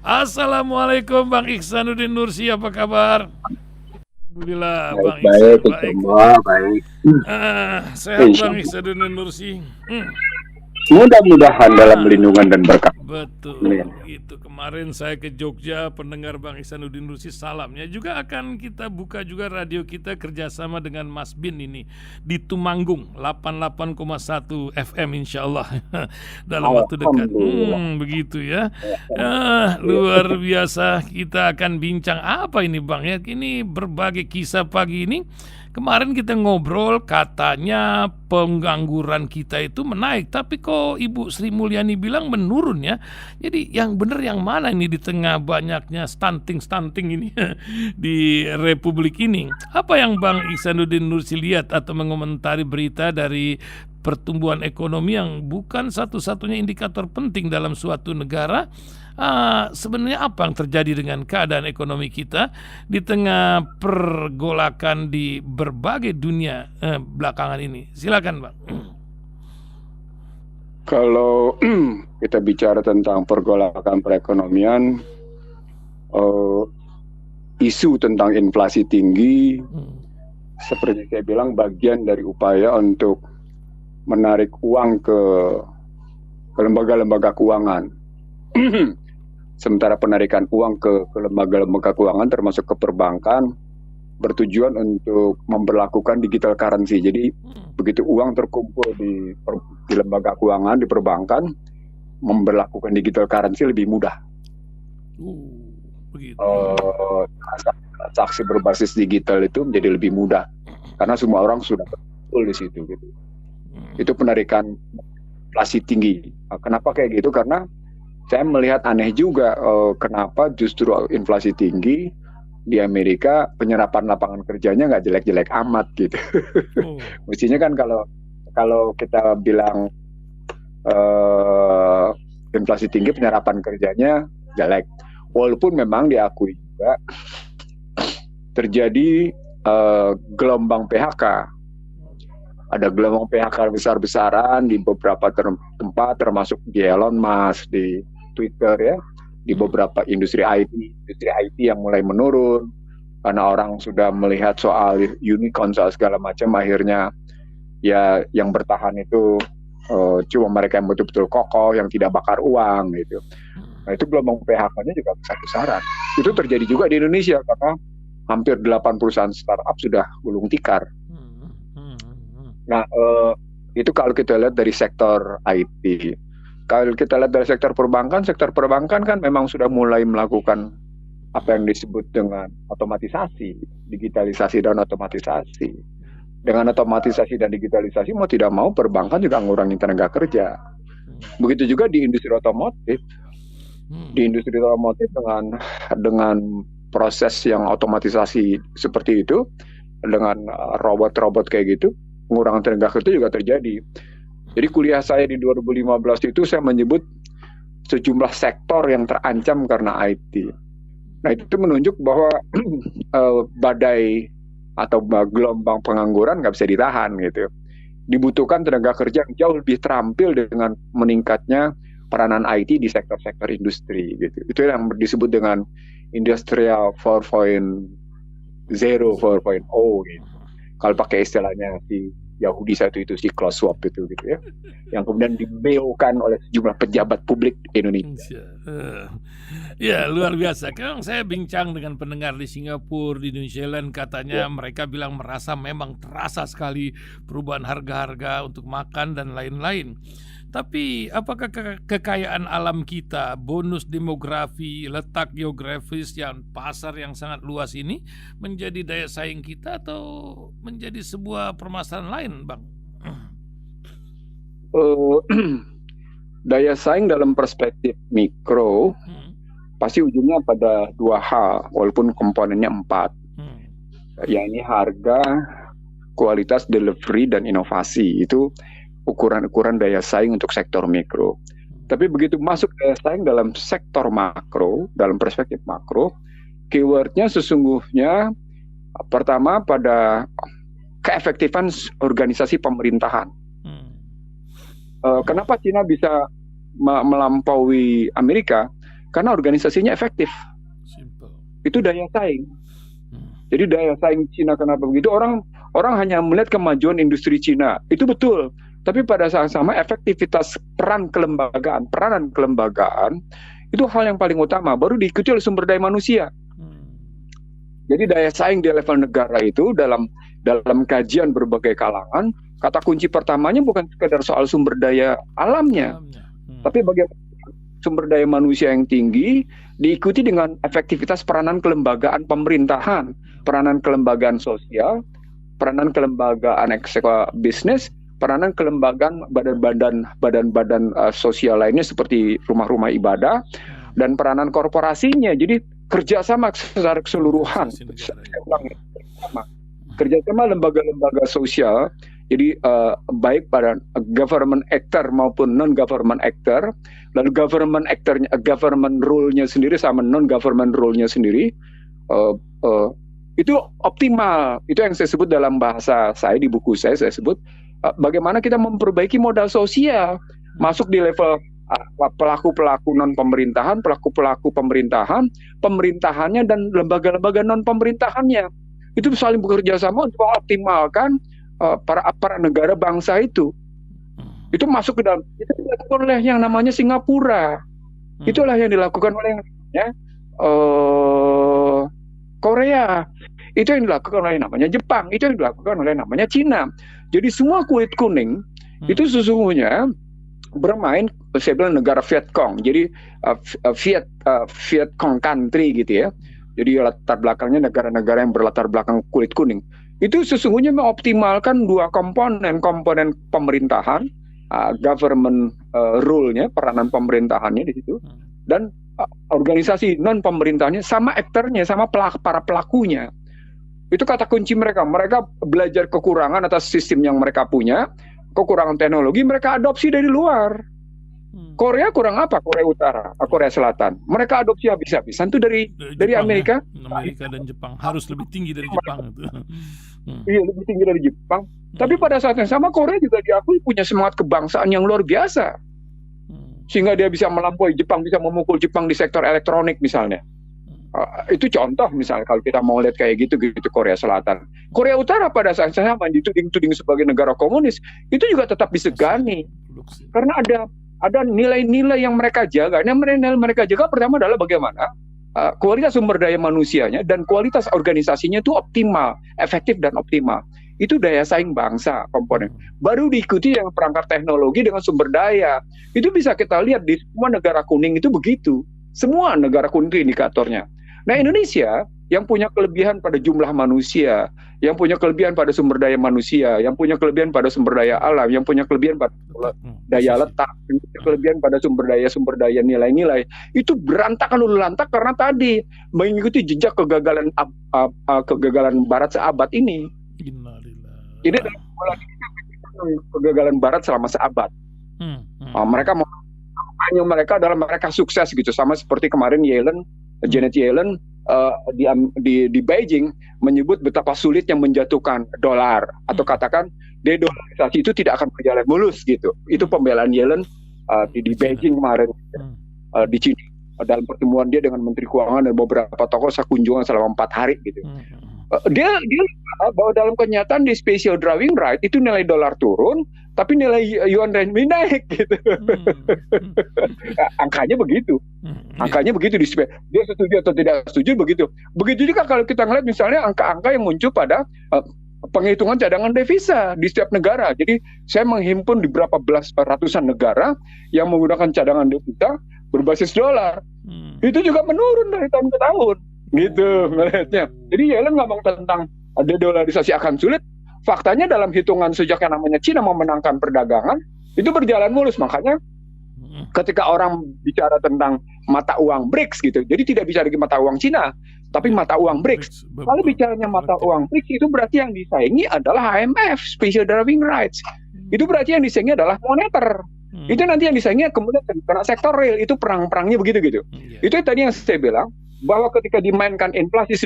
Assalamualaikum Bang Ihsanuddin Nursi, apa kabar? Alhamdulillah Bang Baik-baik, Ihsan, baik. semua baik. Sehat Insya Bang Allah. Ihsanuddin Nursi. Mudah-mudahan dalam Ah, lindungan dan berkat. Amin. betul, itu kemarin saya ke Jogja, pendengar Bang Ihsanuddin Nursi salamnya juga akan kita buka juga radio kita kerjasama dengan Mas Bin ini di Tumanggung 88,1 FM insya Allah dalam waktu dekat. Alhamdulillah. Begitu ya. Ya, Luar biasa, kita akan bincang apa ini Bang ya. Ini berbagai kisah pagi ini. Kemarin kita ngobrol, katanya pengangguran kita itu menaik, tapi kok Ibu Sri Mulyani bilang menurun ya. Jadi yang benar yang mana ini di tengah banyaknya stunting-stunting ini di Republik ini? Apa yang Bang Ihsanuddin Nursi lihat atau mengomentari berita dari pertumbuhan ekonomi yang bukan satu-satunya indikator penting dalam suatu negara? Sebenarnya apa yang terjadi dengan keadaan ekonomi kita di tengah pergolakan di berbagai dunia belakangan ini? Silakan Bang. kalau kita bicara tentang pergolakan perekonomian, isu tentang inflasi tinggi, seperti saya bilang, bagian dari upaya untuk menarik uang ke lembaga-lembaga keuangan. Sementara penarikan uang ke lembaga-lembaga keuangan termasuk ke perbankan bertujuan untuk memberlakukan digital currency. Jadi begitu uang terkumpul di lembaga keuangan, di perbankan, memberlakukan digital currency lebih mudah. Begitu. Transaksi berbasis digital itu menjadi lebih mudah karena semua orang sudah betul di situ gitu. Itu penarikan inflasi tinggi. Kenapa kayak gitu? Karena saya melihat aneh juga kenapa justru inflasi tinggi di Amerika penyerapan lapangan kerjanya nggak jelek-jelek amat gitu. Mestinya kan kalau kita bilang inflasi tinggi penyerapan kerjanya jelek, walaupun memang diakui juga terjadi gelombang PHK. Ada gelombang PHK besar-besaran di beberapa tempat, termasuk di Elon Musk, di Twitter ya, di beberapa industri IT yang mulai menurun karena orang sudah melihat soal unicorn, soal segala macam, akhirnya ya yang bertahan itu cuma mereka yang betul-betul kokoh, yang tidak bakar uang gitu. Nah itu gelombang PHK-nya juga besar-besaran. Itu terjadi juga di Indonesia karena hampir 8 perusahaan startup sudah gulung tikar. Nah itu kalau kita lihat dari sektor IT. Kalau kita lihat dari sektor perbankan kan memang sudah mulai melakukan apa yang disebut dengan otomatisasi, digitalisasi dan otomatisasi. Dengan otomatisasi dan digitalisasi, mau tidak mau perbankan juga mengurangi tenaga kerja. Begitu juga di industri otomotif. Di industri otomotif dengan proses yang otomatisasi seperti itu, dengan robot-robot kayak gitu, pengurangan tenaga kerja juga terjadi. Jadi kuliah saya di 2015 itu saya menyebut sejumlah sektor yang terancam karena IT. Nah itu menunjuk bahwa badai atau gelombang pengangguran nggak bisa ditahan gitu. Dibutuhkan tenaga kerja yang jauh lebih terampil dengan meningkatnya peranan IT di sektor-sektor industri gitu. Itu yang disebut dengan Industrial 4.0, 4.0 gitu. Kalau pakai istilahnya si Yahudi satu itu si Klaus Schwab itu gitu ya, yang kemudian dibeokan oleh sejumlah pejabat publik Indonesia. Ya luar biasa. Kan saya bincang dengan pendengar di Singapura, di New Zealand, katanya mereka bilang merasa memang terasa sekali perubahan harga-harga untuk makan dan lain-lain. Tapi apakah kekayaan alam kita, bonus demografi, letak geografis yang pasar yang sangat luas ini menjadi daya saing kita atau menjadi sebuah permasalahan lain, Bang? Daya saing dalam perspektif mikro pasti ujungnya pada dua hal, walaupun komponennya 4. Yakni harga, kualitas, delivery, dan inovasi. Itu ukuran-ukuran daya saing untuk sektor mikro. Tapi begitu masuk daya saing dalam sektor makro, dalam perspektif makro, keywordnya sesungguhnya pertama pada keefektifan organisasi pemerintahan. Kenapa Cina bisa melampaui Amerika? Karena organisasinya efektif. Simple. Itu daya saing. Hmm. Jadi daya saing Cina kenapa begitu? Orang hanya melihat kemajuan industri Cina. Itu betul. Tapi pada saat sama efektivitas peranan kelembagaan itu hal yang paling utama. Baru diikuti oleh sumber daya manusia. Jadi daya saing di level negara itu dalam kajian berbagai kalangan, kata kunci pertamanya bukan sekedar soal sumber daya alamnya, tapi bagaimana sumber daya manusia yang tinggi diikuti dengan efektivitas peranan kelembagaan pemerintahan, peranan kelembagaan sosial, peranan kelembagaan bisnis, peranan kelembagaan badan-badan sosial lainnya seperti rumah-rumah ibadah, dan peranan korporasinya. Jadi kerjasama secara keseluruhan, kerjasama lembaga-lembaga sosial. Jadi baik pada government actor maupun non-government actor, lalu government role-nya sendiri sama non-government role-nya sendiri, itu optimal. Itu yang saya sebut dalam bahasa saya di buku saya sebut bagaimana kita memperbaiki modal sosial, masuk di level pelaku-pelaku non-pemerintahan, pelaku-pelaku pemerintahan, pemerintahannya dan lembaga-lembaga non-pemerintahannya. Itu saling bekerja sama untuk mengoptimalkan para negara bangsa itu. Itu masuk ke dalam, itu dilakukan oleh yang namanya Singapura. Itulah yang dilakukan oleh yang namanya Korea. Itu yang dilakukan oleh yang namanya Jepang. Itu yang dilakukan oleh yang namanya Cina. Jadi semua kulit kuning itu sesungguhnya bermain, saya bilang negara Vietcong. Jadi Vietcong country gitu ya. Jadi latar belakangnya negara-negara yang berlatar belakang kulit kuning. Itu sesungguhnya mengoptimalkan dua komponen pemerintahan, government rule-nya, peranan pemerintahannya di situ, dan organisasi non pemerintahnya sama aktornya, sama para pelakunya. Itu kata kunci mereka. Mereka belajar kekurangan atas sistem yang mereka punya, kekurangan teknologi mereka adopsi dari luar. Korea kurang apa? Korea Utara, Korea Selatan. Mereka adopsi habis-habisan itu dari Amerika. Amerika dan Jepang harus lebih tinggi dari Jepang itu. Iya, lebih tinggi dari Jepang. Tapi pada saat yang sama Korea juga diakui punya semangat kebangsaan yang luar biasa. Sehingga dia bisa melampaui Jepang, bisa memukul Jepang di sektor elektronik misalnya. Itu contoh misalnya kalau kita mau lihat kayak gitu Korea Selatan. Korea Utara pada saat yang sama dituding sebagai negara komunis, itu juga tetap disegani. Karena ada nilai-nilai yang mereka jaga. Nilai mereka jaga pertama adalah bagaimana kualitas sumber daya manusianya dan kualitas organisasinya itu optimal, efektif dan optimal. Itu daya saing bangsa komponen. Baru diikuti yang perangkat teknologi dengan sumber daya. Itu bisa kita lihat di semua negara kuning itu begitu. Semua negara kuning itu indikatornya. Nah, Indonesia yang punya kelebihan pada jumlah manusia, yang punya kelebihan pada sumber daya manusia, yang punya kelebihan pada sumber daya alam, yang punya kelebihan pada daya letak, yang punya kelebihan pada sumber daya nilai-nilai, itu berantakan lulu lantak karena tadi mengikuti jejak kegagalan Barat seabad ini. Jadi kegagalan Barat selama seabad. Mereka adalah mereka sukses gitu, sama seperti kemarin Janet Yellen di Beijing menyebut betapa sulitnya menjatuhkan dolar, atau katakan dedolarisasi itu tidak akan berjalan mulus gitu. Itu pembelaan Yellen di Beijing kemarin di China dalam pertemuan dia dengan Menteri Keuangan dan beberapa tokoh kunjungan selama 4 hari gitu. Dia bahwa dalam kenyataan di special drawing right itu nilai dolar turun, tapi nilai yuan renminbi naik gitu. Angkanya begitu. Angkanya begitu dia setuju atau tidak setuju begitu. Begitu juga kalau kita ngeliat misalnya angka-angka yang muncul pada penghitungan cadangan devisa di setiap negara. Jadi saya menghimpun di berapa ratusan negara yang menggunakan cadangan devisa berbasis dolar. Itu juga menurun dari tahun ke tahun. Gitu ngelihatnya. Jadi Yellen ngomong tentang dedolarisasi akan sulit. Faktanya dalam hitungan sejak yang namanya Cina memenangkan perdagangan itu berjalan mulus. Makanya ketika orang bicara tentang mata uang BRICS gitu, jadi tidak bicara lagi mata uang Cina, tapi mata uang BRICS. Kalau bicaranya mata uang BRICS itu berarti yang disaingi adalah IMF, Special Drawing Rights. Itu berarti yang disaingi adalah moneter. Itu nanti yang disaingi kemudian karena sektor real itu perang-perangnya begitu-gitu. Itu tadi yang saya bilang, bahwa ketika dimainkan inflasi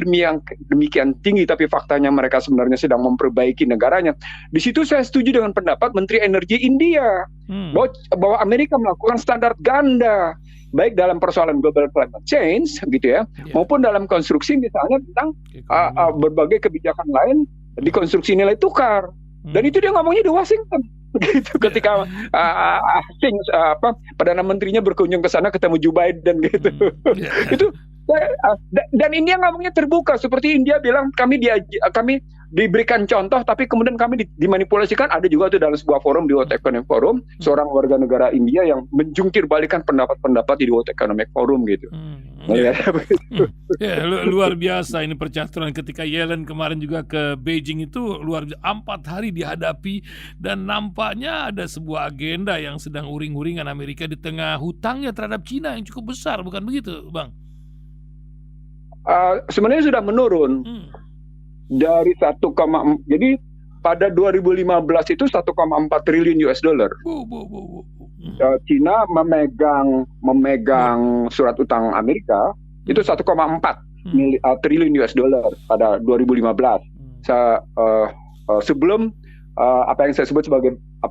demikian tinggi tapi faktanya mereka sebenarnya sedang memperbaiki negaranya. Di situ saya setuju dengan pendapat Menteri Energi India bahwa Amerika melakukan standar ganda baik dalam persoalan global climate change gitu ya, maupun dalam konstruksi misalnya tentang berbagai kebijakan lain di konstruksi nilai tukar. Dan itu dia ngomongnya di Washington gitu ketika Perdana Menterinya berkunjung ke sana ketemu Joe Biden gitu. Itu dan India ngomongnya terbuka, seperti India bilang kami diberikan contoh tapi kemudian kami dimanipulasikan. Ada juga tuh dalam sebuah forum di World Economic Forum seorang warga negara India yang menjungkir balikan pendapat-pendapat di World Economic Forum gitu. Ya, luar biasa ini percaturan. Ketika Yellen kemarin juga ke Beijing itu luar biasa, 4 hari dihadapi dan nampaknya ada sebuah agenda yang sedang uring-uringan Amerika di tengah hutangnya terhadap Cina yang cukup besar, bukan begitu, Bang? Sebenarnya sudah menurun dari 1, jadi pada 2015 itu 1,4 triliun US dollar. Cina memegang surat utang Amerika itu 1,4 triliun US dollar pada 2015. Sebelum apa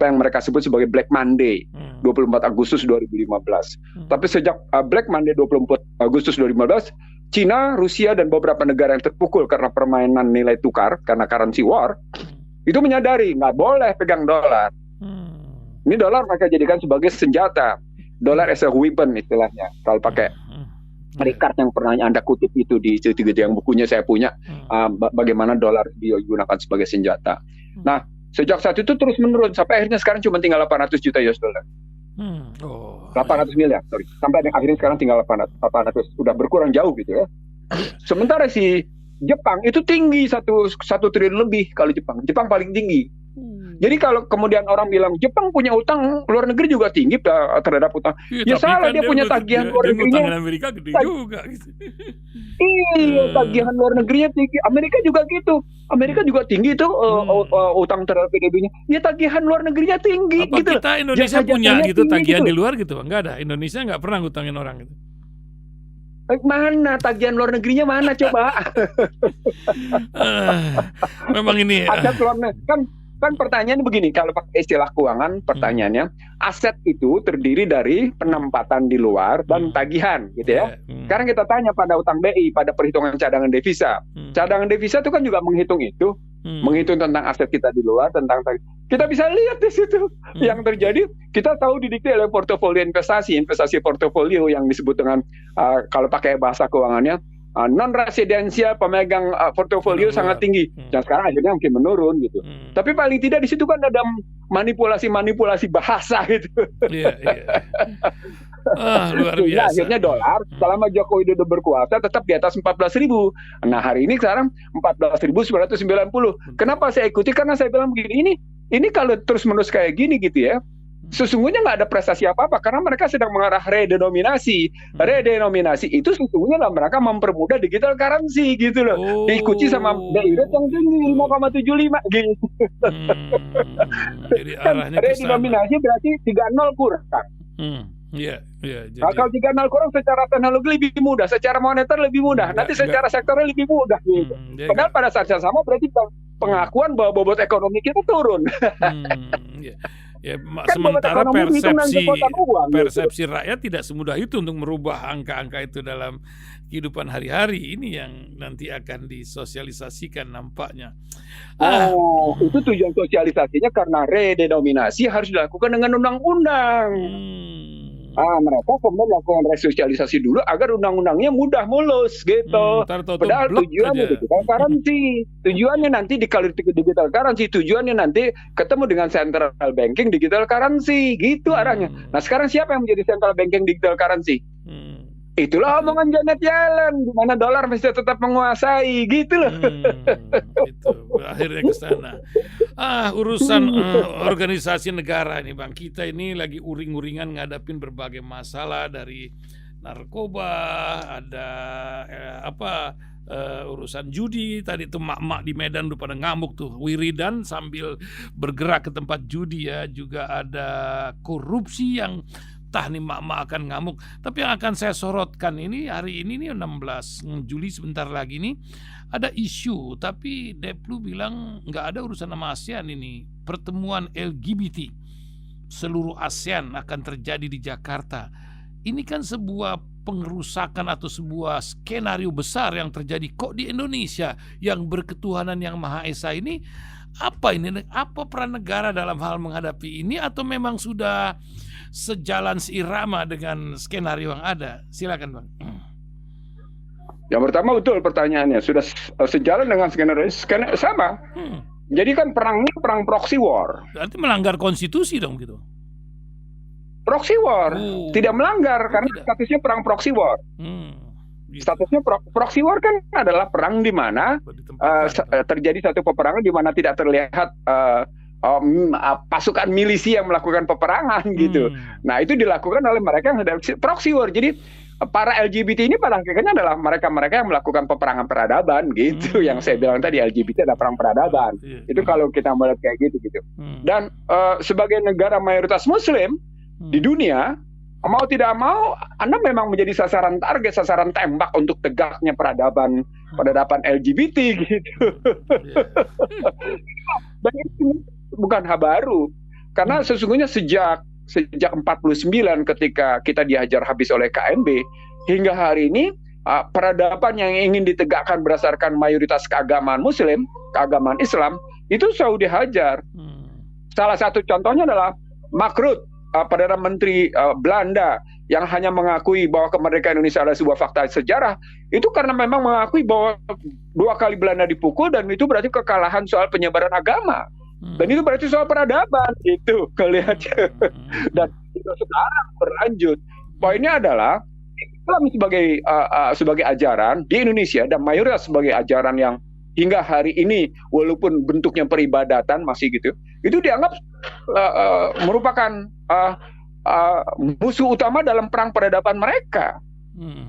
yang mereka sebut sebagai Black Monday 24 Agustus 2015. Tapi sejak Black Monday 24 Agustus 2015, Cina, Rusia, dan beberapa negara yang terpukul karena permainan nilai tukar, karena currency war, itu menyadari nggak boleh pegang dolar. Ini dolar mereka jadikan sebagai senjata. Dolar as a weapon istilahnya. Kalau pakai Ricard yang pernah Anda kutip itu di yang bukunya saya punya, bagaimana dolar digunakan sebagai senjata. Nah, sejak saat itu terus menurun, sampai akhirnya sekarang cuma tinggal 800 juta US dollar. 800 miliar, sorry. Sampai akhirnya sekarang tinggal 800, sudah berkurang jauh gitu ya. Sementara si Jepang itu tinggi 1 triliun lebih. Kalau Jepang paling tinggi. Jadi kalau kemudian orang bilang Jepang punya utang luar negeri juga tinggi terhadap utang, ya salah, kan dia punya tagihan luar negerinya. Amerika gede juga gitu. Iya, tagihan luar negerinya tinggi. Amerika juga gitu. Amerika juga tinggi tuh utang terhadap PDB-nya. Ya tagihan luar negerinya tinggi. Apa gitu. Kita Indonesia punya gitu tagihan gitu di luar gitu, Bang? Enggak ada. Indonesia nggak pernah ngutangin orang gitu. Mana tagihan luar negerinya mana coba? Memang ini aset luar negeri kan pertanyaannya begini, kalau pakai istilah keuangan pertanyaannya, aset itu terdiri dari penempatan di luar dan tagihan gitu ya. Sekarang kita tanya pada utang BI, pada perhitungan cadangan devisa. Cadangan devisa itu kan juga menghitung itu, menghitung tentang aset kita di luar, tentang kita bisa lihat di situ yang terjadi. Kita tahu didikte oleh portofolio investasi portofolio yang disebut dengan kalau pakai bahasa keuangannya non residensial pemegang portofolio sangat tinggi. Dan sekarang akhirnya mungkin menurun gitu. Tapi paling tidak di situ kan ada manipulasi bahasa gitu. Iya. Luar biasa. Akhirnya dolar selama Joko Widodo berkuasa tetap di atas 14.000. Nah, hari ini sekarang 14.990. Kenapa saya ikuti? Karena saya bilang begini, ini kalau terus-menerus kayak gini gitu ya, sesungguhnya nggak ada prestasi apa-apa karena mereka sedang mengarah redenominasi. Redenominasi itu sesungguhnya lah mereka mempermudah digital currency gitu loh. Diikuti sama BI rate yang tinggi 5,75 gitu. Jadi arahnya ke sana. Redenominasi berarti 30 kurang. Iya. Jadi... Kalau 30 kurang secara teknologi lebih mudah, secara moneter lebih mudah, nanti secara sektornya lebih mudah gitu. Padahal pada saat yang sama berarti pengakuan bahwa bobot ekonomi kita turun. Ya, kan sementara persepsi rakyat tidak semudah itu untuk merubah angka-angka itu dalam kehidupan hari-hari. Ini yang nanti akan disosialisasikan nampaknya. Itu tujuan sosialisasinya karena redenominasi harus dilakukan dengan undang-undang. Mereka kemudian melakukan resosialisasi dulu agar undang-undangnya mudah mulus gitu. Padahal tujuannya digital currency. Tujuannya nanti di digital currency. Tujuannya nanti ketemu dengan central banking digital currency. Gitu arahnya. Nah sekarang siapa yang menjadi central banking digital currency? Itulah omongan Janet Yellen, di mana dolar mesti tetap menguasai, gitu loh. Gitu. Akhirnya ke sana. Urusan organisasi negara ini, Bang. Kita ini lagi uring-uringan ngadapin berbagai masalah dari narkoba, ada urusan judi. Tadi tuh mak-mak di Medan udah pada ngamuk tuh, wiridan sambil bergerak ke tempat judi ya. Juga ada korupsi yang entah nih mak-mak akan ngamuk. Tapi yang akan saya sorotkan ini hari ini nih 16 Juli sebentar lagi nih ada isu, tapi Deplu bilang nggak ada urusan sama ASEAN ini. Pertemuan LGBT seluruh ASEAN akan terjadi di Jakarta. ini kan sebuah pengerusakan atau sebuah skenario besar yang terjadi kok di Indonesia yang berketuhanan yang Maha Esa ini. Apa ini? Apa peran negara dalam hal menghadapi ini, atau memang sudah sejalan seirama dengan skenario yang ada? Silakan Bang. Yang pertama betul pertanyaannya, sudah sejalan dengan skenario sama. Jadi kan perangnya perang proxy war. Berarti melanggar konstitusi dong gitu. Proxy war, tidak melanggar karena statusnya perang proxy war. Gitu. Statusnya proxy war kan adalah perang di mana terjadi satu peperangan di mana tidak terlihat pasukan milisi yang melakukan peperangan gitu. Nah itu dilakukan oleh mereka yang ada proxy war. Jadi para LGBT ini pada akhirnya adalah mereka-mereka yang melakukan peperangan peradaban gitu. Yang saya bilang tadi LGBT adalah perang peradaban. Itu kalau kita melihat kayak gitu. Dan sebagai negara mayoritas Muslim di dunia, mau tidak mau, Anda memang menjadi sasaran target, sasaran tembak untuk tegaknya peradaban LGBT gitu. Dan ini bukan hal baru, karena sesungguhnya sejak 49 ketika kita dihajar habis oleh KMB hingga hari ini, peradaban yang ingin ditegakkan berdasarkan mayoritas keagamaan Muslim, keagamaan Islam, itu selalu dihajar. Salah satu contohnya adalah Mark Rutte, Perdana Menteri Belanda, yang hanya mengakui bahwa kemerdekaan Indonesia adalah sebuah fakta sejarah, itu karena memang mengakui bahwa 2 kali Belanda dipukul, dan itu berarti kekalahan soal penyebaran agama. Dan itu berarti soal peradaban, itu kelihatannya. Dan itu sekarang berlanjut. Poinnya adalah Islam sebagai ajaran di Indonesia, dan mayoritas sebagai ajaran yang hingga hari ini walaupun bentuknya peribadatan masih gitu, itu dianggap merupakan musuh utama dalam perang peradaban mereka.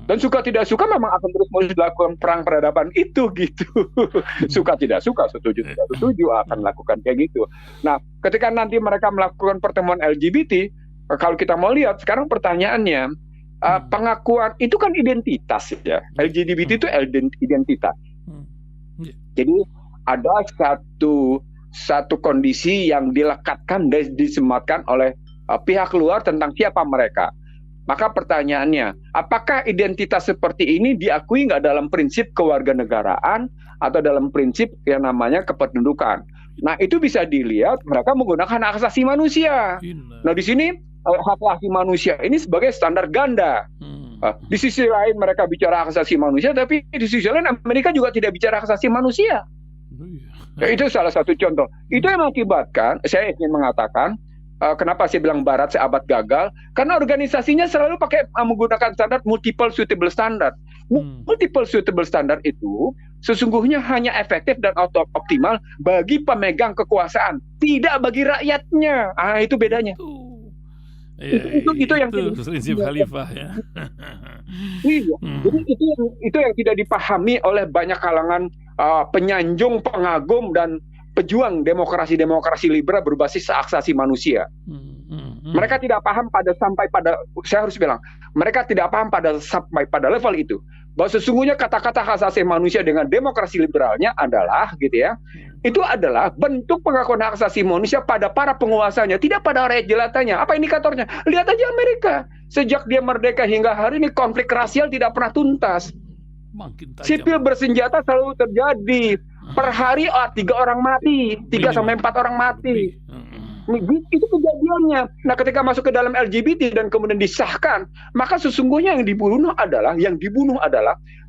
Dan suka tidak suka memang akan terus melakukan perang peradaban itu gitu. Suka tidak suka, setuju tidak setuju akan melakukan kayak gitu. Nah, ketika nanti mereka melakukan pertemuan LGBT, kalau kita mau lihat sekarang pertanyaannya, pengakuan itu kan identitas ya. LGBT itu identitas. Jadi ada satu kondisi yang dilekatkan dan disematkan oleh pihak luar tentang siapa mereka. Maka pertanyaannya, apakah identitas seperti ini diakui nggak dalam prinsip kewarganegaraan atau dalam prinsip yang namanya kependudukan? Nah itu bisa dilihat mereka menggunakan hak asasi manusia. Nah di sini hak asasi manusia ini sebagai standar ganda. Di sisi lain mereka bicara hak asasi manusia, tapi di sisi lain Amerika juga tidak bicara hak asasi manusia. Ya, itu salah satu contoh. Itu yang mengakibatkan, saya ingin mengatakan, kenapa saya bilang Barat seabad gagal? Karena organisasinya selalu pakai menggunakan standar multiple suitable standard. Multiple suitable standard itu sesungguhnya hanya efektif dan optimal bagi pemegang kekuasaan, tidak bagi rakyatnya. Itu bedanya. Itu yang prinsip khalifah ya. Iya. Jadi itu yang tidak dipahami oleh banyak kalangan penyanjung, pengagum dan pejuang demokrasi liberal berbasis hak asasi manusia. Mereka tidak paham saya harus bilang, mereka tidak paham sampai pada level itu, bahwa sesungguhnya kata-kata hak asasi manusia dengan demokrasi liberalnya adalah gitu ya, itu adalah bentuk pengakuan hak asasi manusia pada para penguasanya, tidak pada rakyat jelatannya. Apa indikatornya? Lihat aja Amerika, sejak dia merdeka hingga hari ini konflik rasial tidak pernah tuntas. Sipil bersenjata selalu terjadi. Per hari 3 orang mati, 3-4 orang mati. Itu kejadiannya. Nah, ketika masuk ke dalam LGBT dan kemudian disahkan, maka sesungguhnya yang dibunuh adalah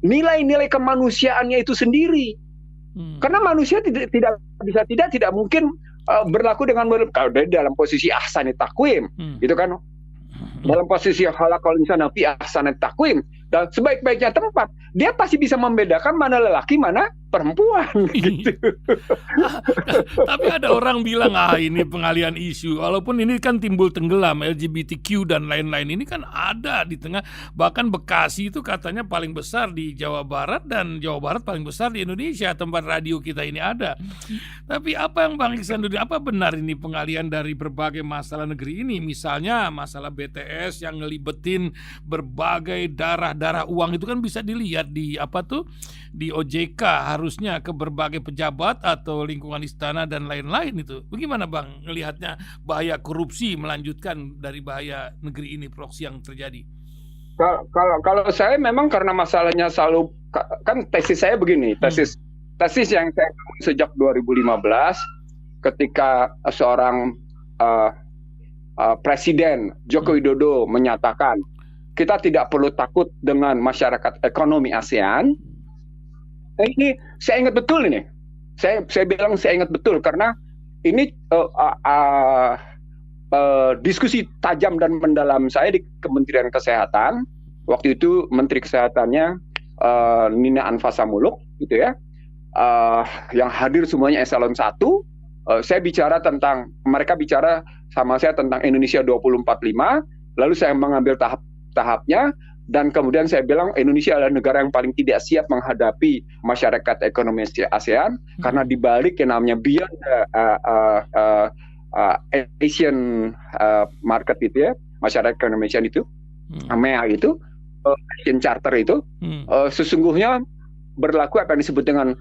nilai-nilai kemanusiaannya itu sendiri. Karena manusia tidak mungkin berlaku dengan kalau dalam posisi ahsani takwim, gitu kan? Dalam posisi halakal insana fi ahsani takwim, dan sebaik-baiknya tempat, dia pasti bisa membedakan mana lelaki, mana perempuan gitu. Tapi ada orang bilang ini pengalihan isu, walaupun ini kan timbul tenggelam, LGBTQ dan lain-lain ini kan ada di tengah. Bahkan Bekasi itu katanya paling besar di Jawa Barat, dan Jawa Barat paling besar di Indonesia, tempat radio kita ini ada. Tapi apa yang Bang Iksan, apa benar ini pengalihan dari berbagai masalah negeri ini? Misalnya masalah BTS yang ngelibetin berbagai darah uang, itu kan bisa dilihat di di OJK, harusnya ke berbagai pejabat atau lingkungan istana dan lain-lain itu. Bagaimana Bang ngelihatnya bahaya korupsi melanjutkan dari bahaya negeri ini proksi yang terjadi? Kalau saya memang karena masalahnya selalu kan tesis saya begini, tesis yang saya sejak 2015 ketika seorang Presiden Joko Widodo menyatakan kita tidak perlu takut dengan masyarakat ekonomi ASEAN. Ini saya ingat betul ini. Saya bilang saya ingat betul karena ini diskusi tajam dan mendalam saya di Kementerian Kesehatan. Waktu itu Menteri Kesehatannya Nina Anfasa Muluk, gitu ya, yang hadir semuanya eselon 1. Saya bicara tentang, mereka bicara sama saya tentang Indonesia 2045, lalu saya mengambil tahap-tahapnya, dan kemudian saya bilang Indonesia adalah negara yang paling tidak siap menghadapi masyarakat ekonomi ASEAN, karena dibalik yang namanya Beyond Asian market itu ya, masyarakat ekonomi ASEAN itu, AMEA itu, Asian Charter itu, sesungguhnya berlaku apa yang disebut dengan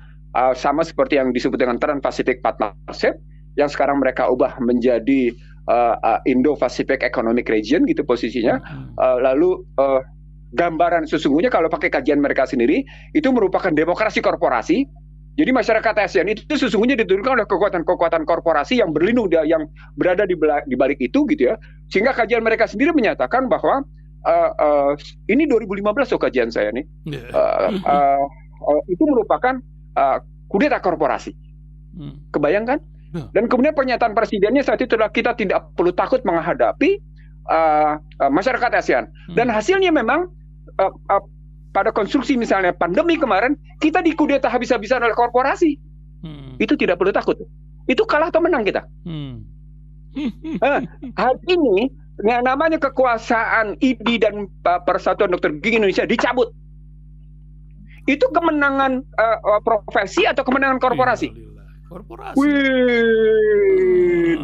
sama seperti yang disebut dengan Trans-Pacific Partnership, yang sekarang mereka ubah menjadi Indo-Pacific Economic Region gitu posisinya. Lalu gambaran sesungguhnya kalau pakai kajian mereka sendiri itu merupakan demokrasi korporasi. Jadi masyarakat ASEAN itu sesungguhnya diturunkan oleh kekuatan-kekuatan korporasi yang berlindung, yang berada di balik itu gitu ya. Sehingga kajian mereka sendiri menyatakan bahwa ini 2015 loh kajian saya nih. Itu merupakan kudeta korporasi. Kebayangkan? Dan kemudian pernyataan presidennya saat itu adalah kita tidak perlu takut menghadapi masyarakat ASEAN. Dan hasilnya memang pada konstruksi misalnya pandemi kemarin, kita dikudeta habis-habisan oleh korporasi. Itu tidak perlu takut. Itu kalah atau menang kita. Hari ini yang namanya kekuasaan ID dan Persatuan Dokter Gigi Indonesia dicabut. Itu kemenangan profesi atau kemenangan korporasi? Korporasi. Wih,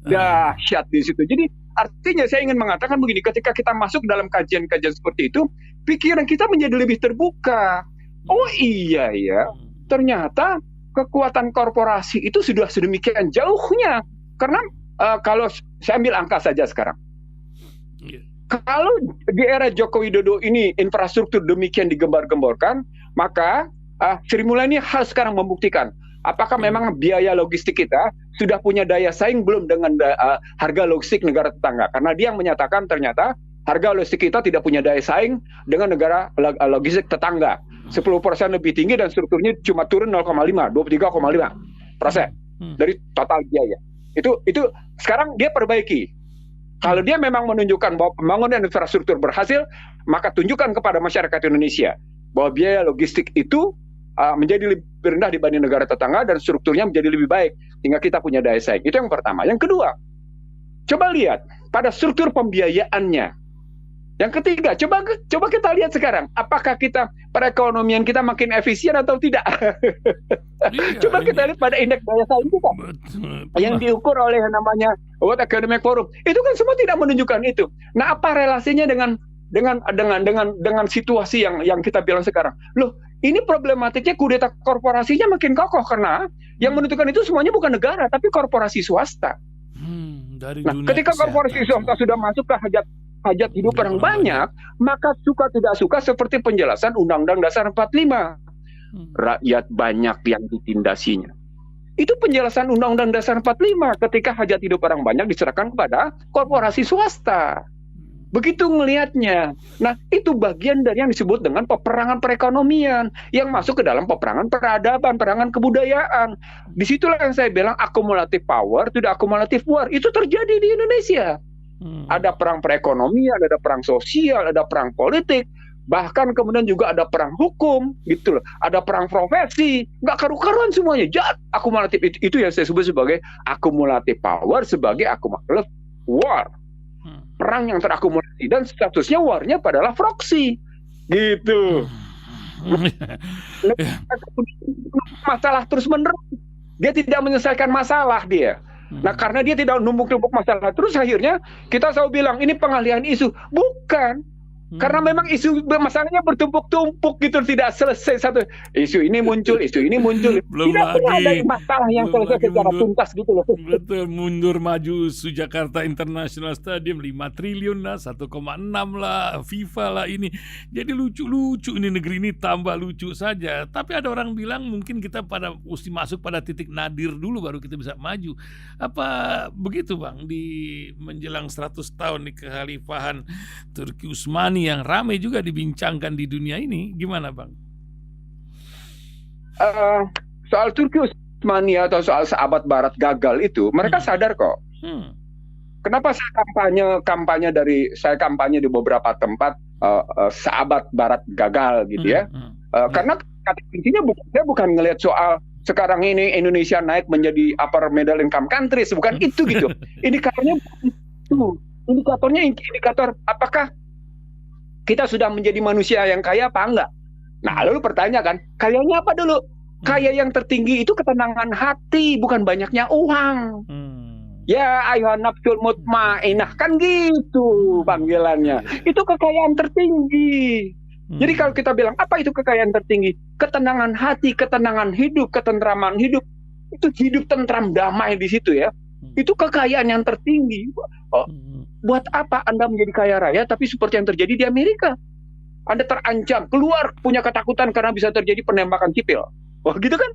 dahsyat di situ. Jadi artinya saya ingin mengatakan begini, ketika kita masuk dalam kajian-kajian seperti itu, pikiran kita menjadi lebih terbuka. Oh iya ya, ternyata kekuatan korporasi itu sudah sedemikian jauhnya. Karena kalau saya ambil angka saja sekarang, kalau di era Joko Widodo ini infrastruktur demikian digembar-gemborkan, maka Sri Mulyani harus sekarang membuktikan apakah memang biaya logistik kita sudah punya daya saing belum dengan harga logistik negara tetangga. Karena dia yang menyatakan ternyata harga logistik kita tidak punya daya saing dengan negara logistik tetangga. 10% lebih tinggi dan strukturnya cuma turun 23,5% dari total biaya. Itu sekarang dia perbaiki. Kalau dia memang menunjukkan bahwa pembangunan infrastruktur berhasil, maka tunjukkan kepada masyarakat Indonesia bahwa biaya logistik itu menjadi lebih rendah dibanding negara tetangga dan strukturnya menjadi lebih baik sehingga kita punya daya saing. Itu yang pertama. Yang kedua, coba lihat pada struktur pembiayaannya. Yang ketiga, coba kita lihat sekarang, apakah perekonomian kita makin efisien atau tidak? Coba kita lihat pada indeks daya saing kita yang diukur oleh yang namanya World Economic Forum. Itu kan semua tidak menunjukkan itu. Nah, apa relasinya dengan situasi yang kita bilang sekarang? Loh, ini problematiknya kudeta korporasinya makin kokoh karena yang menentukan itu semuanya bukan negara tapi korporasi swasta. Ketika korporasi swasta sudah masuk ke hajat hidup orang banyak, maka suka tidak suka seperti penjelasan Undang-Undang Dasar 45. Rakyat banyak yang ditindasinya. Itu penjelasan Undang-Undang Dasar 45 ketika hajat hidup orang banyak diserahkan kepada korporasi swasta. Begitu ngelihatnya. Nah, itu bagian dari yang disebut dengan peperangan perekonomian yang masuk ke dalam peperangan peradaban, peperangan kebudayaan. Disitulah yang saya bilang akumulatif power, tidak akumulatif war. Itu terjadi di Indonesia. Ada perang perekonomian, ada perang sosial, ada perang politik, bahkan kemudian juga ada perang hukum, gitu loh. Ada perang profesi, nggak karu-karuan semuanya. Akumulatif itu yang saya sebut sebagai akumulatif power, sebagai akumulatif war. Perang yang terakumulasi dan statusnya warnya adalah proksi, gitu. Masalah terus menerus, dia tidak menyelesaikan masalah dia. Nah, karena dia tidak numpuk-numpuk masalah terus, akhirnya kita selalu bilang ini pengalihan isu. Bukan. Karena memang isu masalahnya bertumpuk-tumpuk gitu, tidak selesai satu isu ini muncul, Belum tidak pernah ada lagi, masalah yang belum selesai lagi secara tuntas gitu loh. betul, mundur maju isu Jakarta International Stadium 5 triliun lah, 1,6 lah, FIFA lah ini. Jadi lucu-lucu ini, negeri ini tambah lucu saja. Tapi ada orang bilang mungkin kita mesti masuk pada titik nadir dulu baru kita bisa maju. Apa begitu Bang, di menjelang 100 tahun di kekhalifahan Turki Utsmani yang ramai juga dibincangkan di dunia ini, gimana Bang? Soal Turki Utsmani atau soal sahabat Barat gagal itu, mereka sadar kok. Kenapa saya kampanye di beberapa tempat sahabat Barat gagal gitu ya? Karena kata kuncinya saya bukan ngelihat soal sekarang ini Indonesia naik menjadi upper middle income countries, bukan itu gitu. Indikatornya itu. Indikator apakah kita sudah menjadi manusia yang kaya apa enggak? Nah, lalu pertanyaan, kayanya apa dulu? Kaya yang tertinggi itu ketenangan hati, bukan banyaknya uang. Ya, ayuhan nafsul mutmainah, kan gitu panggilannya. Itu kekayaan tertinggi. Jadi kalau kita bilang, apa itu kekayaan tertinggi? Ketenangan hati, ketenangan hidup, ketentraman hidup. Itu hidup tentram damai di situ ya. Itu kekayaan yang tertinggi. Buat apa Anda menjadi kaya raya tapi seperti yang terjadi di Amerika? Anda terancam, keluar punya ketakutan karena bisa terjadi penembakan sipil. Wah gitu kan?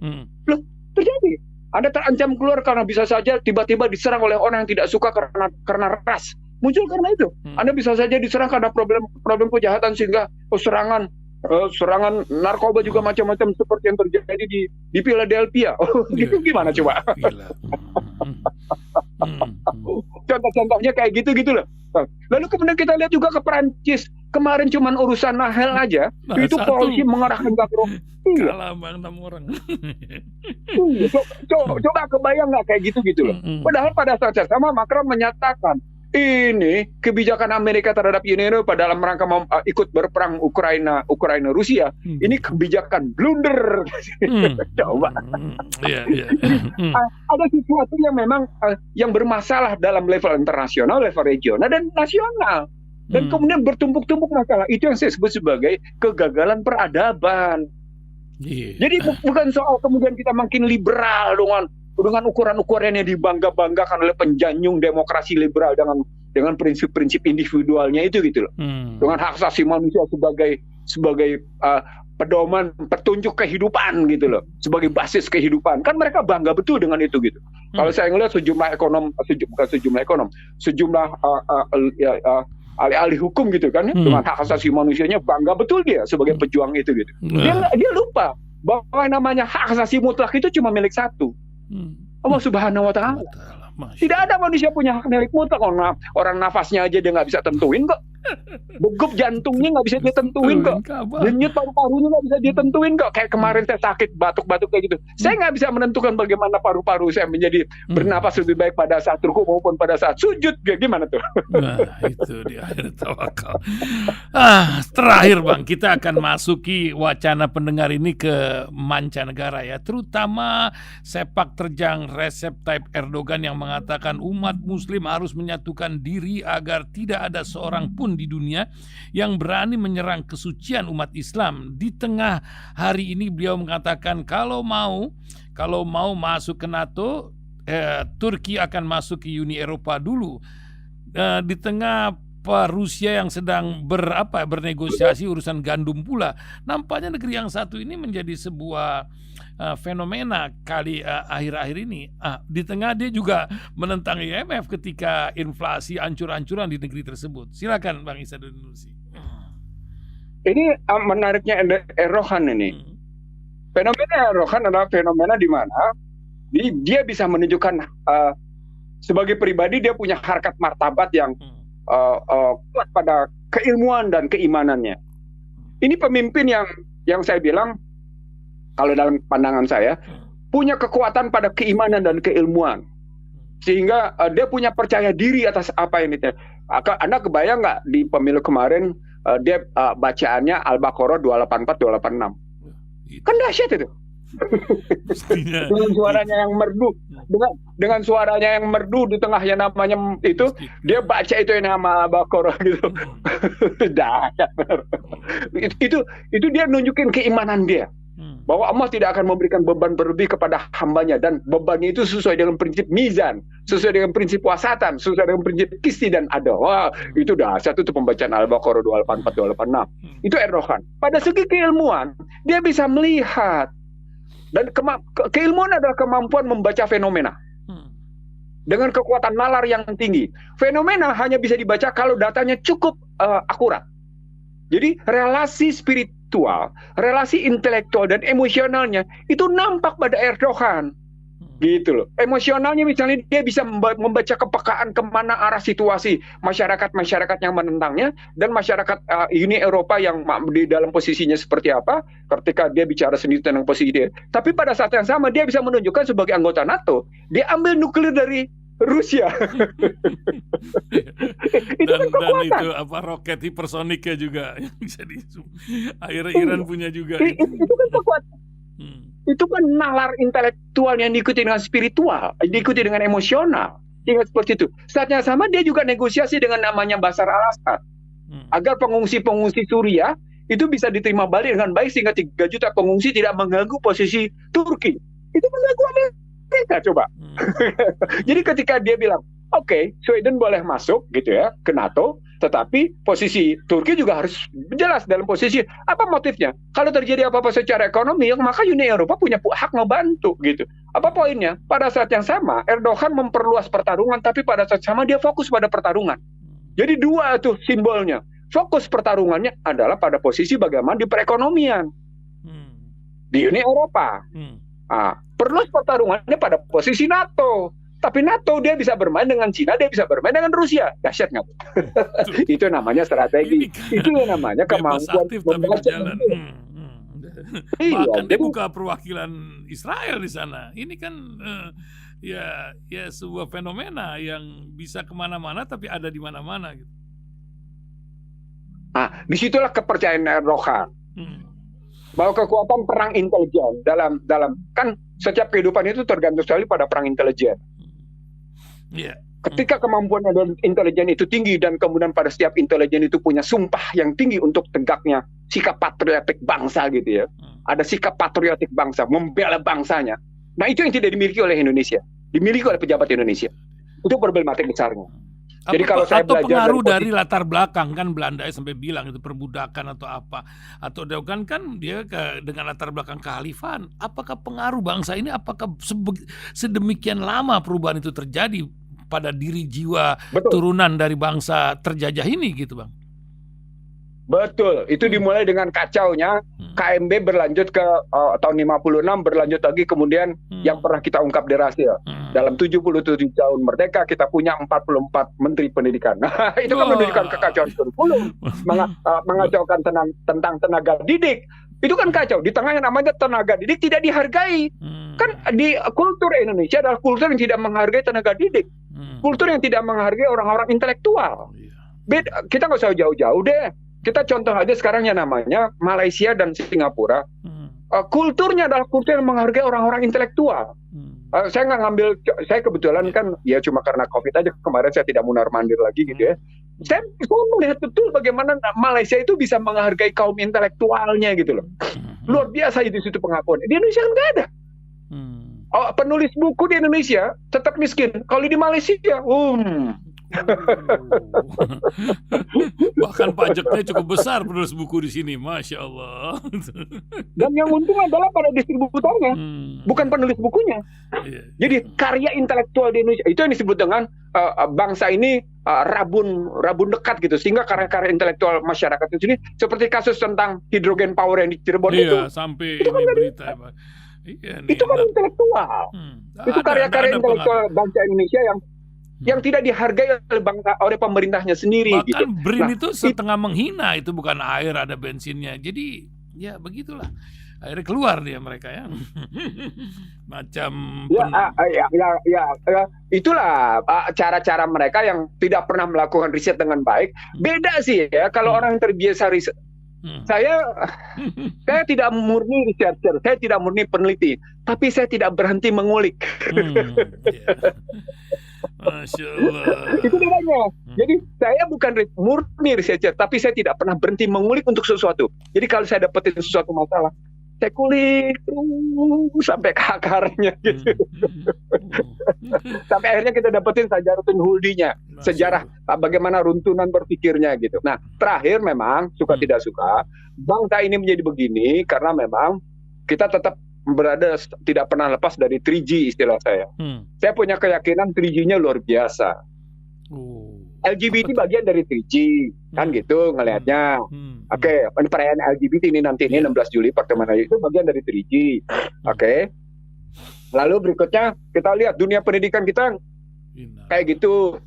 Loh, terjadi. Anda terancam keluar karena bisa saja tiba-tiba diserang oleh orang yang tidak suka karena ras. Muncul karena itu. Anda bisa saja diserang karena problem kejahatan sehingga serangan narkoba juga macam-macam seperti yang terjadi di Philadelphia. Itu gimana coba? Contoh-contohnya kayak gitu loh. Lalu kemudian kita lihat juga ke Perancis. Kemarin cuman urusan Nahel aja, itu polisi mengerahkan gabro. Kalah bang 6 orang. Coba kebayang nggak kayak gitu loh. Padahal pada saat yang sama Macron menyatakan ini kebijakan Amerika terhadap Uni Eropa dalam rangka ikut berperang Ukraina Rusia. Ini kebijakan blunder. Coba. Ada sesuatu yang memang yang bermasalah dalam level internasional, level regional dan nasional. Dan kemudian bertumpuk-tumpuk masalah. Itu yang saya sebut sebagai kegagalan peradaban. Jadi bukan soal kemudian kita makin liberal dengan ukuran-ukuran yang dibangga-banggakan oleh penjanjung demokrasi liberal dengan prinsip-prinsip individualnya itu gitu loh. Dengan hak asasi manusia sebagai pedoman petunjuk kehidupan gitu loh, sebagai basis kehidupan. Kan mereka bangga betul dengan itu gitu. Kalau saya ngelihat sejumlah ahli-ahli hukum gitu kan, dengan hak asasi manusianya bangga betul dia sebagai pejuang itu gitu. Dia lupa bahwa namanya hak asasi mutlak itu cuma milik satu, Allah Subhanahu wa Ta'ala. Tidak ada manusia punya hak milik mutlak. Orang nafasnya aja dia nggak bisa tentuin kok. Begup jantungnya nggak bisa ditentuin kok. Denyut paru-parunya nggak bisa ditentuin kok. Kayak kemarin saya sakit batuk-batuk kayak gitu. Saya nggak bisa menentukan bagaimana paru-paru saya menjadi bernapas lebih baik pada saat ruku maupun pada saat sujud. Gimana tuh? Nah itu dia akhir tawakal. Terakhir Bang, kita akan masuki wacana pendengar ini ke mancanegara ya. Terutama sepak terjang Recep Tayyip Erdogan yang mengatakan umat muslim harus menyatukan diri agar tidak ada seorang pun di dunia yang berani menyerang kesucian umat Islam. Di tengah hari ini beliau mengatakan kalau mau masuk ke NATO, Turki akan masuk ke Uni Eropa dulu. Di tengah Rusia yang sedang bernegosiasi urusan gandum pula. Nampaknya negeri yang satu ini menjadi sebuah fenomena akhir-akhir ini. Di tengah dia juga menentang IMF ketika inflasi ancur-ancuran di negeri tersebut. Silakan Bang Ihsanuddin Nursi. Ini menariknya Erdogan ini. Fenomena Erdogan adalah fenomena di mana dia bisa menunjukkan sebagai pribadi dia punya harkat martabat yang kuat pada keilmuan dan keimanannya. Ini pemimpin yang saya bilang kalau dalam pandangan saya punya kekuatan pada keimanan dan keilmuan, sehingga dia punya percaya diri atas apa yang dia. Anda kebayang nggak di pemilu kemarin dia bacaannya Al-Baqarah 284 286 kan dahsyat itu. Mestinya dengan suaranya yang merdu, dengan suaranya yang merdu di tengahnya namanya itu, dia baca itu yang nama Al-Baqarah gitu. Dahsyat benar. Itu dia nunjukin keimanan dia. Bahwa Allah tidak akan memberikan beban berlebih kepada hambanya, dan bebannya itu sesuai dengan prinsip mizan, sesuai dengan prinsip wasatan, sesuai dengan prinsip kisti dan adil. Wah, itu dahsyat itu pembacaan Al-Baqarah 284 286. Itu Erdogan. Pada segi keilmuan, dia bisa melihat, dan keilmuan adalah kemampuan membaca fenomena dengan kekuatan nalar yang tinggi. Fenomena hanya bisa dibaca kalau datanya cukup akurat. Jadi relasi spiritual, relasi intelektual dan emosionalnya itu nampak pada Erdogan, gitu loh. Emosionalnya misalnya dia bisa membaca kepekaan kemana arah situasi masyarakat yang menentangnya, dan masyarakat Uni Eropa yang di dalam posisinya seperti apa ketika dia bicara sendiri tentang posisi dia. Tapi pada saat yang sama dia bisa menunjukkan sebagai anggota NATO, dia ambil nuklir dari Rusia. dan itu apa, roket hipersoniknya juga yang bisa akhirnya Iran punya juga. Itu kan kekuatan. Itu kan nalar intelektual yang diikuti dengan spiritual, diikuti dengan emosional. Ingat seperti itu. Saatnya sama dia juga negosiasi dengan namanya Bashar al-Assad agar pengungsi-pengungsi Suriah itu bisa diterima balik dengan baik, sehingga 3 juta pengungsi tidak mengganggu posisi Turki. Itu mengganggu Amerika, coba. Jadi ketika dia bilang, oke, Sweden boleh masuk gitu ya ke NATO, tetapi posisi Turki juga harus jelas dalam posisi apa motifnya. Kalau terjadi apa-apa secara ekonomi, maka Uni Eropa punya hak ngebantu gitu. Apa poinnya? Pada saat yang sama, Erdogan memperluas pertarungan, tapi pada saat sama dia fokus pada pertarungan. Jadi dua tuh simbolnya. Fokus pertarungannya adalah pada posisi bagaimana di perekonomian di Uni Eropa. Perluas pertarungannya pada posisi NATO. Tapi NATO dia bisa bermain dengan Cina, dia bisa bermain dengan Rusia. Dahsyat nggak? Itu namanya strategi. Itu yang namanya kemampuan membaca. Bahkan dia buka perwakilan Israel di sana. Ini kan ya sebuah fenomena yang bisa kemana-mana tapi ada di mana-mana gitu. Nah, disitulah kepercayaan Erdogan. Bahwa kekuatan perang intelijen dalam kan setiap kehidupan itu tergantung sekali pada perang intelijen. Ketika kemampuan intelijen itu tinggi, dan kemudian pada setiap intelijen itu punya sumpah yang tinggi untuk tegaknya sikap patriotik bangsa gitu ya. Ada sikap patriotik bangsa, membela bangsanya. Nah, itu yang tidak dimiliki oleh Indonesia, dimiliki oleh pejabat Indonesia. Itu problematik besarnya. Jadi kalau saya atau belajar pengaruh dari latar belakang, kan Belanda sampai bilang itu perbudakan atau apa, atau kan dia dengan latar belakang kehalifan. Apakah pengaruh bangsa ini, apakah sedemikian lama perubahan itu terjadi pada diri jiwa turunan dari bangsa terjajah ini gitu, Bang? Betul, itu dimulai dengan kacaunya KMB, berlanjut ke tahun 56, berlanjut lagi kemudian yang pernah kita ungkap di Rahasia. Dalam 77 tahun merdeka kita punya 44 menteri pendidikan. Nah, itu kan menunjukkan kekacauan kurikulum, mengacaukan tentang tenaga didik. Itu kan kacau. Di tengah yang namanya tenaga didik tidak dihargai. Kan di kultur Indonesia adalah kultur yang tidak menghargai tenaga didik. Kultur yang tidak menghargai orang-orang intelektual. Kita nggak usah jauh-jauh deh. Kita contoh aja sekarang yang namanya Malaysia dan Singapura. Kulturnya adalah kultur yang menghargai orang-orang intelektual. Saya nggak ngambil, saya kebetulan kan ya cuma karena COVID aja kemarin saya tidak mundar-mandir lagi gitu ya. Saya melihat betul bagaimana Malaysia itu bisa menghargai kaum intelektualnya gitu loh. Luar biasa di situ pengakuan. Di Indonesia kan nggak ada. Penulis buku di Indonesia tetap miskin. Kalau di Malaysia, bahkan pajaknya cukup besar penulis buku di sini, Masya Allah. Dan yang untung adalah pada distributornya, bukan penulis bukunya. Jadi karya intelektual di Indonesia itu yang disebut dengan bangsa ini rabun dekat gitu, sehingga karya-karya intelektual masyarakat di sini seperti kasus tentang hidrogen power yang di Cirebon itu sampai itu ini berita, itu kan intelektual. Itu karya-karya intelektual bangsa Indonesia yang tidak dihargai oleh pemerintahnya sendiri. Bahkan gitu. BRIN itu setengah menghina, itu bukan air, ada bensinnya. Jadi ya begitulah. Akhirnya keluar dia mereka ya. Macam itulah cara-cara mereka yang tidak pernah melakukan riset dengan baik. Beda sih ya kalau orang yang terbiasa riset. Saya tidak murni researcher, saya tidak murni peneliti, tapi saya tidak berhenti mengulik. Ya. Masya Allah. Itu bedanya. Jadi saya bukan murni researcher, tapi saya tidak pernah berhenti mengulik untuk sesuatu. Jadi kalau saya dapetin sesuatu masalah, saya kulik terus sampai ke akarnya gitu. Sampai akhirnya kita dapetin Sajarutun Huldinya, sejarah bagaimana runtunan berpikirnya gitu. Nah, terakhir memang suka tidak suka, bangsa ini menjadi begini karena memang kita tetap berada tidak pernah lepas dari 3G istilah saya. Saya punya keyakinan 3G-nya luar biasa. LGBT bagian dari 3G, kan gitu ngelihatnya. Oke, perayaan LGBT ini nanti ini 16 Juli pertemuan itu bagian dari 3G. Oke. Lalu berikutnya kita lihat dunia pendidikan kita kayak gitu.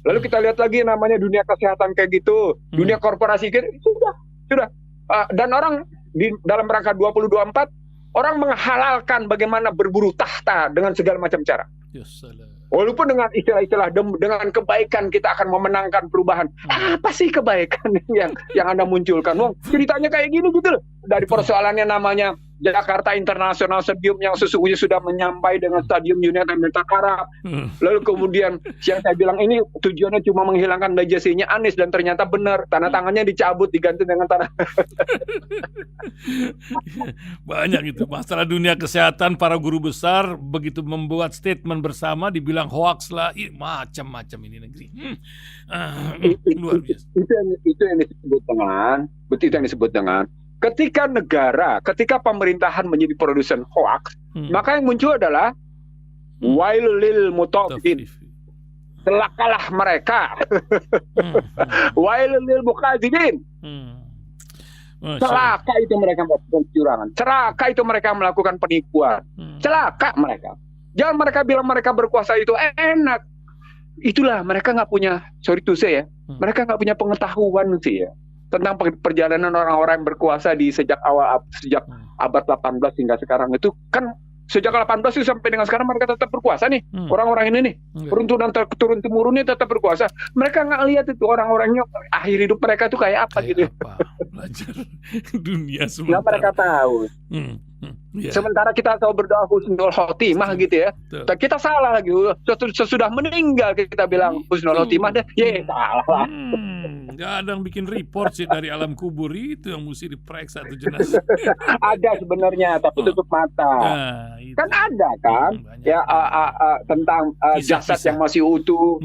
Lalu kita lihat lagi namanya dunia kesehatan kayak gitu, dunia korporasi gitu, sudah. Dan orang di dalam rangka 2024 orang menghalalkan bagaimana berburu tahta dengan segala macam cara. Walaupun dengan istilah-istilah dengan kebaikan kita akan memenangkan perubahan. Apa sih kebaikan yang Anda munculkan? Wong, ceritanya kayak gini gitu loh. Dari persoalannya namanya Jakarta International Stadium yang sesungguhnya sudah menyampai dengan Stadium United Emirates Arab. Lalu kemudian yang saya bilang ini tujuannya cuma menghilangkan legasinya Anies dan ternyata benar. Tanda tangannya dicabut diganti dengan tanah. Banyak itu masalah dunia kesehatan, para guru besar begitu membuat statement bersama dibilang hoax lah, macam-macam ini negeri. Luar biasa. Itu yang disebut dengan ketika pemerintahan menjadi produsen hoax, maka yang muncul adalah wailul mutaffifin. Celakalah mereka. Wailul mukadzibin. Celaka itu mereka melakukan kecurangan. Celaka itu mereka melakukan penipuan. Celaka mereka. Jangan mereka bilang mereka berkuasa itu enak. Itulah mereka nggak punya, sorry to say ya, mereka nggak punya pengetahuan sih ya tentang perjalanan orang-orang yang berkuasa sejak abad 18 hingga sekarang itu kan. Sejak 18 itu sampai dengan sekarang mereka tetap berkuasa nih. Orang-orang ini nih, turun temurun ini tetap berkuasa. Mereka nggak lihat itu orang-orangnya akhir hidup mereka itu kayak apa gitu. Belajar dunia sementara. Nggak mereka tahu. Sementara kita tahu berdoa husnul khotimah gitu ya. Kita salah lagi. Sesudah meninggal kita bilang husnul khotimah deh. Salah lah. Nggak ada yang bikin report sih dari alam kubur itu yang mesti diperiksa tuh jenazah. Ada sebenarnya tapi tutup mata. Kan ada kan tentang jasad yang masih utuh.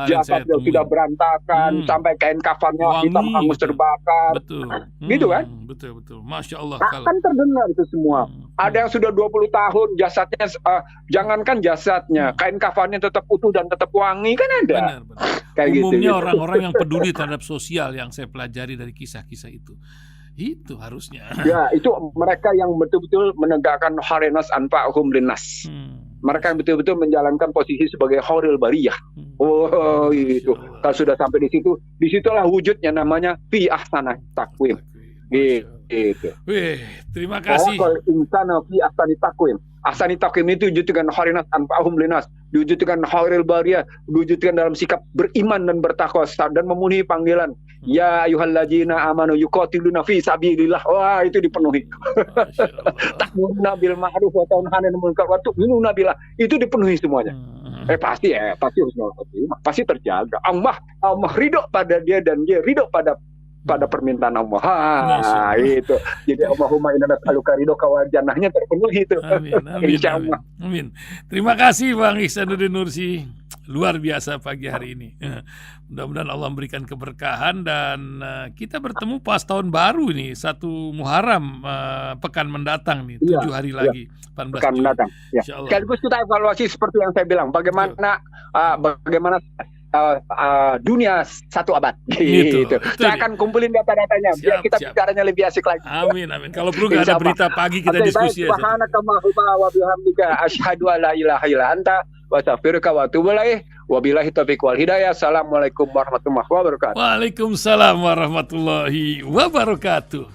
Jasad yang sudah berantakan sampai kain kafannya hitam hangus terbakar. Betul. Gitu kan? Betul. Masya Allah. Kan terdengar itu semua. Ada yang sudah 20 tahun jasadnya, jangankan jasadnya, kain kafannya tetap utuh dan tetap wangi, kan ada. Benar. Kayak umumnya gitu. Orang-orang yang peduli terhadap sosial yang saya pelajari dari kisah-kisah itu harusnya. Ya, itu mereka yang betul-betul menegakkan harinas anfa'uhum linnas. Mereka yang betul-betul menjalankan posisi sebagai khairul bariyah. Itu. Kalau sudah sampai di situ, disitulah wujudnya namanya fi ahsanah takwim. Gitu. Terima kasih. Kalau insana fi ahsani takwim. Ahsani takwim itu diwujudkan harinas anfa'uhum linnas, diwujudkan khairul bariyah, diwujudkan dalam sikap beriman dan bertakwa dan memenuhi panggilan. Ya ayyuhalladzina amanu yuqatiluna fi sabilillah. Wah, itu dipenuhi. Ta'muruna bil ma'ruf wa tanhauna 'anil munkar wa tu'minuna billah. Itu dipenuhi semuanya. Pasti husnul khotimah, pasti terjaga. Allah ridho pada dia dan dia ridho pada permintaan Allah. Itu. Jadi Allahumma inna nas'aluka ridhoka wa jannahnya terpenuhi itu. Insyaallah. Amin. Terima kasih Bang Ihsanuddin Nursi. Luar biasa pagi hari ini. Mudah-mudahan Allah memberikan keberkahan dan kita bertemu pas tahun baru ini 1 Muharram pekan mendatang nih, 7 hari lagi. 18 pekan mendatang. Ya. Sekaligus kita evaluasi seperti yang saya bilang, bagaimana dunia 1 abad gitu. Saya akan kumpulin data-datanya biar kita bicaranya lebih asik lagi. Amin. Kalau perlu nggak ada berita pagi kita diskusi. Subhanakallahumma wa bihamdika asyhadu an la ilaha illa anta wa astaghfiruka wa atubu ilaik. Wabillahi taufiq wal hidayah. Assalamualaikum warahmatullahi wabarakatuh. Waalaikumsalam warahmatullahi wabarakatuh.